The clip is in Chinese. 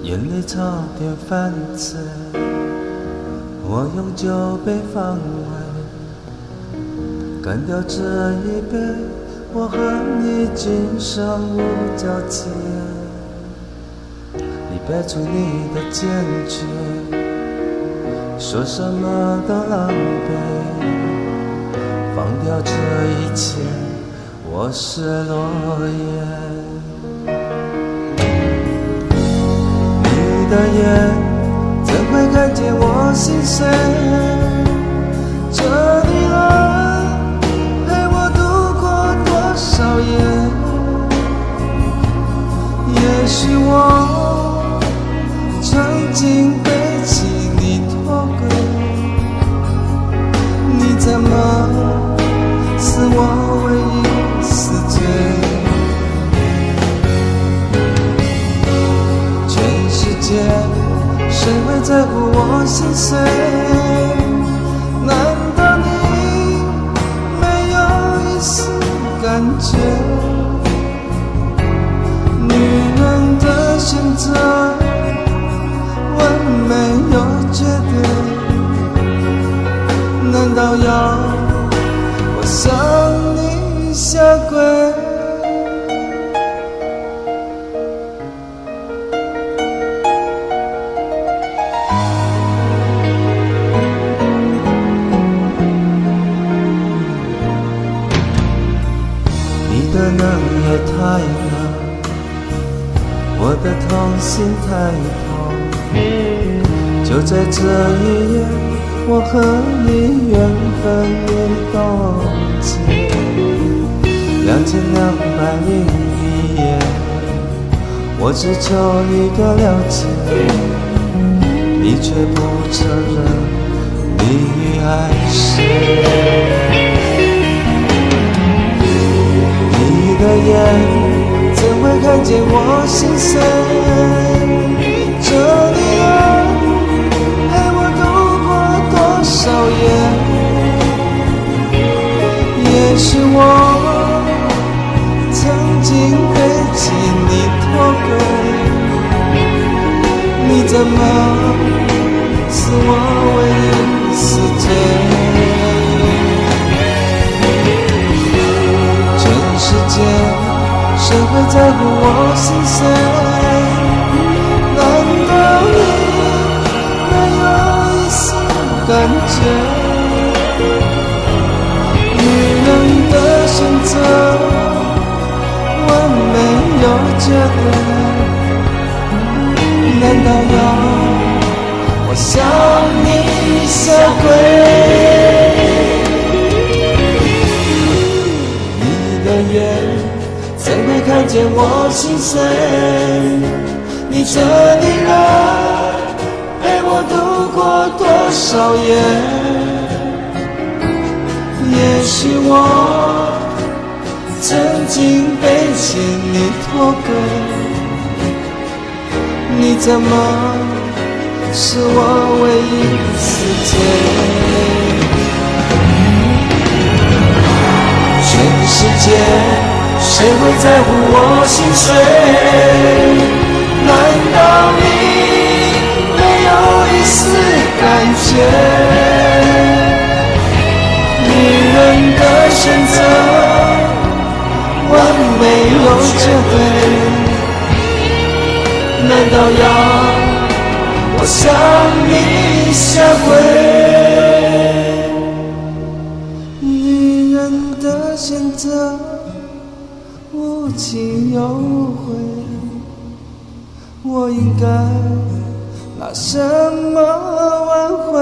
眼泪差点泛醉，我用酒杯放回，干掉这一杯，我和你今生无交集。你背出你的坚决，说什么都狼狈，放掉这一切，我是落叶。你的眼怎会看见我心碎？这女人陪我度过多少夜？也许我曾经背弃你脱轨，你怎么是我唯一死罪？全世界谁会在乎我心碎？难道你没有一丝感觉？女人的选择完美又绝对，难道要我向你下跪？你的冷也太冷，我的痛心太痛，就在这一夜，我和你缘分已冻结。2201夜，我只求一个了解，你却不承认你爱谁。你的眼怎会看见我心碎？这女人陪我度过多少夜？也许我曾经背弃你脱轨，你怎么是我唯一死罪？全世界谁会在乎我心碎？难道你没有一丝感觉？女人的选择完美又绝对，难道要我向你下跪？你的眼怎会看见我心碎？你这女人陪我度过多少夜？也许我曾经背弃你脱轨，你怎么是我唯一死罪？全世界谁会在乎我心碎？难道你没有一丝感觉？女人的选择完美又绝对，难道要我向你下跪？女人的选择无情又无悔，我应该拿什么挽回？